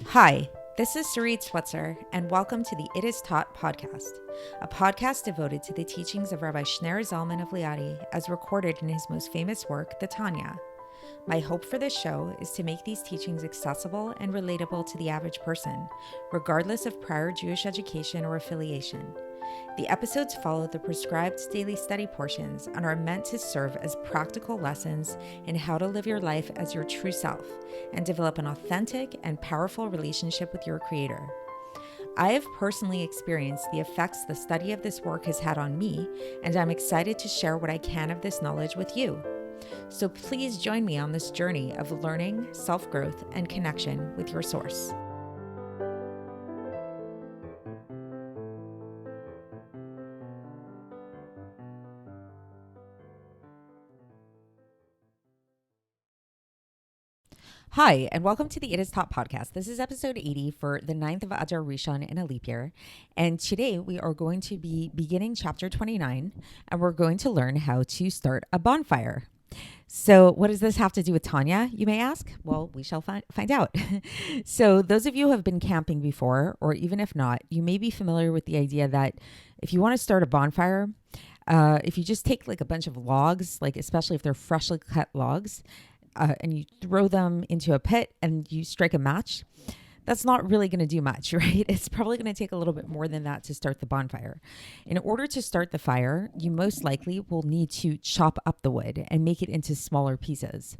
Hi, this is Sarit Switzer, and welcome to the It Is Taught podcast, a podcast devoted to the teachings of Rabbi Shneur Zalman of Liadi as recorded in his most famous work, the Tanya. My hope for this show is to make these teachings accessible and relatable to the average person, regardless of prior Jewish education or affiliation. The episodes follow the prescribed daily study portions and are meant to serve as practical lessons in how to live your life as your true self and develop an authentic and powerful relationship with your Creator. I have personally experienced the effects the study of this work has had on me, and I'm excited to share what I can of this knowledge with you. So please join me on this journey of learning, self-growth, and connection with your source. Hi, and welcome to the It Is Taught podcast. This is episode 80 for the 9th of Adar Rishon in a leap year. And today we are going to be beginning chapter 29, and we're going to learn how to start a bonfire. So what does this have to do with Tanya, you may ask? Well, we shall find out. So those of you who have been camping before, or even if not, you may be familiar with the idea that if you want to start a bonfire, if you just take like a bunch of logs, like especially if they're freshly cut logs, and you throw them into a pit and you strike a match, that's not really going to do much, right? It's probably going to take a little bit more than that to start the bonfire. In order to start the fire, you most likely will need to chop up the wood and make it into smaller pieces.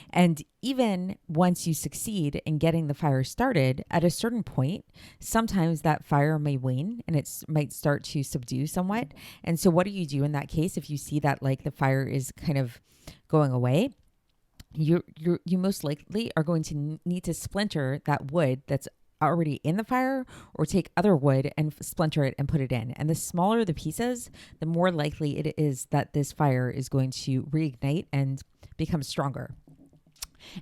And even once you succeed in getting the fire started, at a certain point, sometimes that fire may wane and it might start to subdue somewhat. And so what do you do in that case if you see that like the fire is kind of going away? You most likely are going to need to splinter that wood that's already in the fire, or take other wood and splinter it and put it in. And the smaller the pieces, the more likely it is that this fire is going to reignite and become stronger.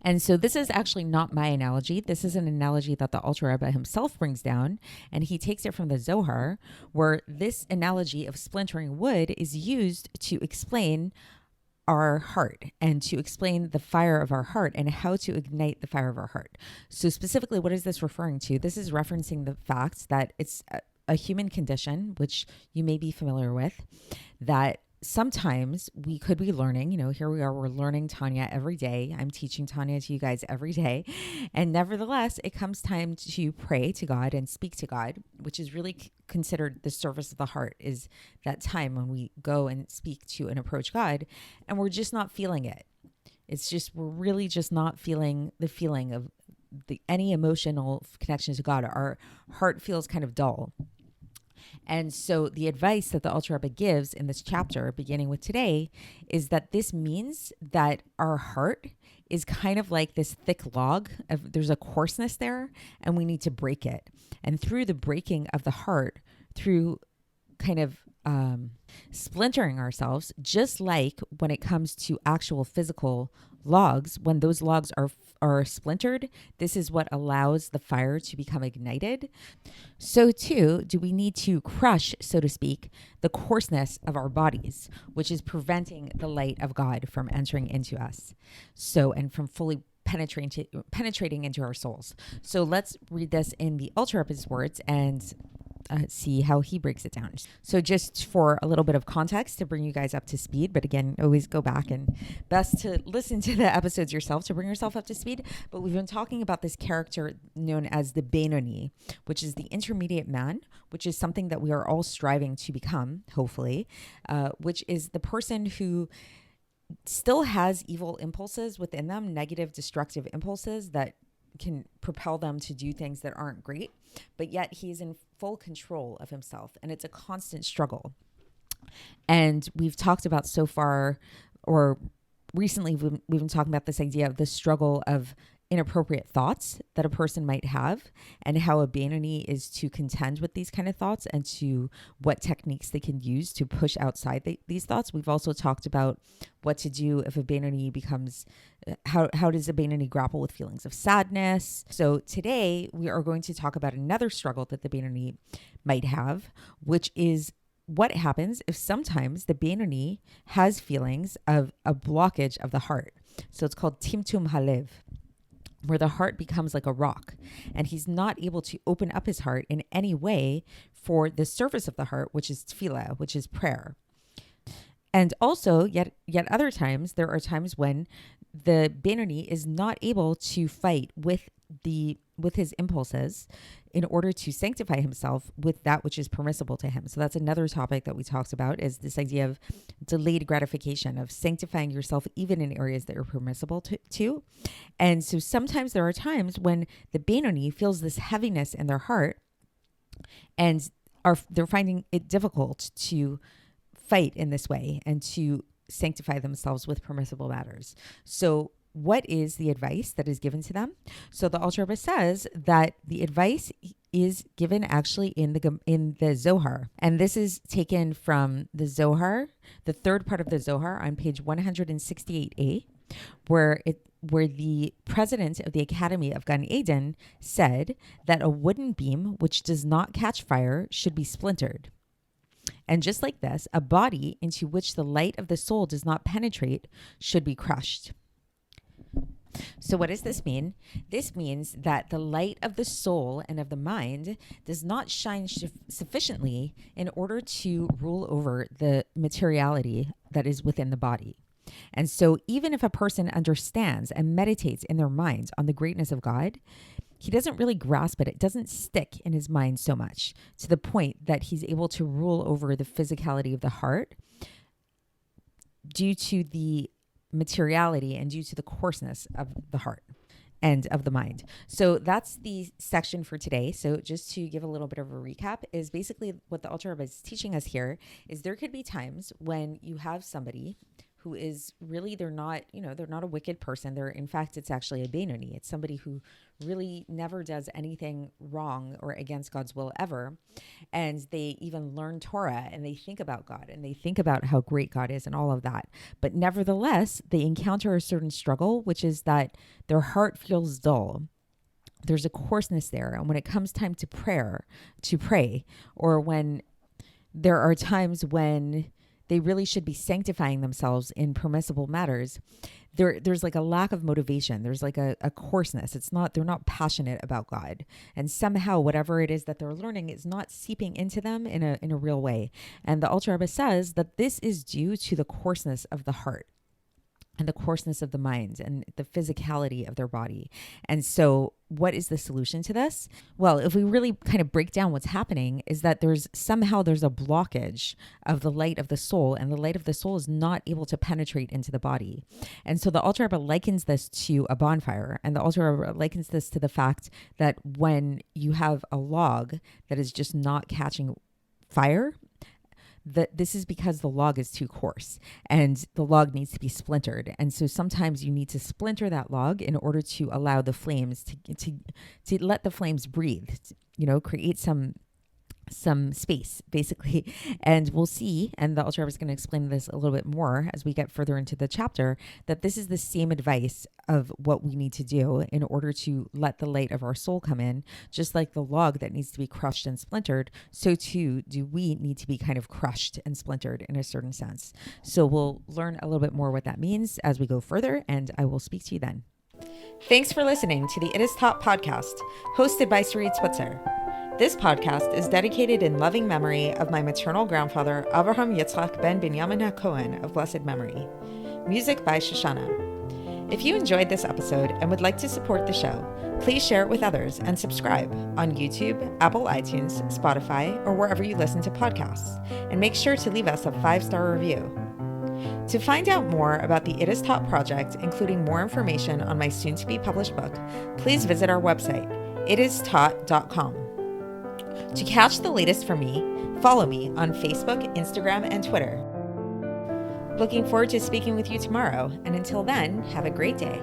And so this is actually not my analogy. This is an analogy that the Alter Rebbe himself brings down, and he takes it from the Zohar, where this analogy of splintering wood is used to explain our heart and to explain the fire of our heart and how to ignite the fire of our heart. So specifically, what is this referring to? This is referencing the fact that it's a human condition, which you may be familiar with, that sometimes we could be learning, here we are, we're learning Tanya every day. I'm teaching Tanya to you guys every day. And nevertheless, it comes time to pray to God and speak to God, which is really considered the service of the heart, is that time when we go and speak to and approach God, and we're just not feeling it. It's just, we're really just not feeling the feeling of any emotional connection to God. Our heart feels kind of dull. And so the advice that the Alter Rebbe gives in this chapter, beginning with today, is that this means that our heart is kind of like this thick log. There's a coarseness there, and we need to break it. And through the breaking of the heart, through kind of splintering ourselves, just like when it comes to actual physical logs, when those logs are splintered, this is what allows the fire to become ignited. So too, do we need to crush, so to speak, the coarseness of our bodies, which is preventing the light of God from entering into us. So, and from fully penetrating into our souls. So let's read this in the Alter Rebbe's words and see how he breaks it down. So just for a little bit of context to bring you guys up to speed, but again, always go back and best to listen to the episodes yourself to bring yourself up to speed. But we've been talking about this character known as the Benoni, which is the intermediate man, which is something that we are all striving to become, hopefully, which is the person who still has evil impulses within them, negative, destructive impulses that can propel them to do things that aren't great, but yet he's in full control of himself, and it's a constant struggle. And we've talked about so far, or recently we've been talking about this idea of the struggle of inappropriate thoughts that a person might have, and how a Benoni is to contend with these kind of thoughts, and to what techniques they can use to push outside these thoughts. We've also talked about what to do if a Benoni becomes, how does a Benoni grapple with feelings of sadness. So today we are going to talk about another struggle that the Benoni might have, which is what happens if sometimes the Benoni has feelings of a blockage of the heart. So it's called Timtum Halev. where the heart becomes like a rock, and he's not able to open up his heart in any way for the surface of the heart, which is tefillah, which is prayer. And also, yet other times, there are times when the Benoni is not able to fight with his impulses in order to sanctify himself with that which is permissible to him. So that's another topic that we talked about, is this idea of delayed gratification, of sanctifying yourself even in areas that are permissible to. And so sometimes there are times when the Benoni feels this heaviness in their heart, and they're finding it difficult to fight in this way and to sanctify themselves with permissible matters. So what is the advice that is given to them? So the Alter Rebbe says that the advice is given actually in the Zohar, and this is taken from the Zohar, the third part of the Zohar on page 168a, where the president of the Academy of Gan Eden said that a wooden beam which does not catch fire should be splintered. And just like this, a body into which the light of the soul does not penetrate should be crushed. So what does this mean? This means that the light of the soul and of the mind does not shine sufficiently in order to rule over the materiality that is within the body. And so even if a person understands and meditates in their minds on the greatness of God, he doesn't really grasp it. It doesn't stick in his mind so much to the point that he's able to rule over the physicality of the heart due to the materiality and due to the coarseness of the heart and of the mind. So that's the section for today. So just to give a little bit of a recap, is basically what the Alter Rebbe is teaching us here is there could be times when you have somebody who is really, they're not a wicked person. In fact, it's actually a Benoni. It's somebody who really never does anything wrong or against God's will ever. And they even learn Torah and they think about God and they think about how great God is and all of that. But nevertheless, they encounter a certain struggle, which is that their heart feels dull. There's a coarseness there. And when it comes time to pray, or when there are times when they really should be sanctifying themselves in permissible matters, there's like a lack of motivation. There's like a coarseness. They're not passionate about God. And somehow whatever it is that they're learning is not seeping into them in a real way. And the Alter Rebbe says that this is due to the coarseness of the heart and the coarseness of the mind and the physicality of their body. And so what is the solution to this? Well, if we really kind of break down what's happening, is that there's a blockage of the light of the soul, and the light of the soul is not able to penetrate into the body. And so the Alter Rebbe likens this to a bonfire, and the Alter Rebbe likens this to the fact that when you have a log that is just not catching fire, this is because the log is too coarse and the log needs to be splintered. And so sometimes you need to splinter that log in order to allow the flames to let the flames breathe, create some space, basically. And we'll see, and the Alter Rebbe is going to explain this a little bit more as we get further into the chapter, that this is the same advice of what we need to do in order to let the light of our soul come in. Just like the log that needs to be crushed and splintered, so too do we need to be kind of crushed and splintered in a certain sense. So we'll learn a little bit more what that means as we go further, and I will speak to you then. Thanks for listening to the It Is Taught podcast, hosted by Sarit Switzer. This podcast is dedicated in loving memory of my maternal grandfather, Avraham Yitzchak ben Binyamin HaKohen of blessed memory. Music by Shoshana. If you enjoyed this episode and would like to support the show, please share it with others and subscribe on YouTube, Apple iTunes, Spotify, or wherever you listen to podcasts. And make sure to leave us a 5-star review. To find out more about the It Is Taught project, including more information on my soon-to-be published book, please visit our website, itistaught.com. To catch the latest from me, follow me on Facebook, Instagram, and Twitter. Looking forward to speaking with you tomorrow, and until then, have a great day.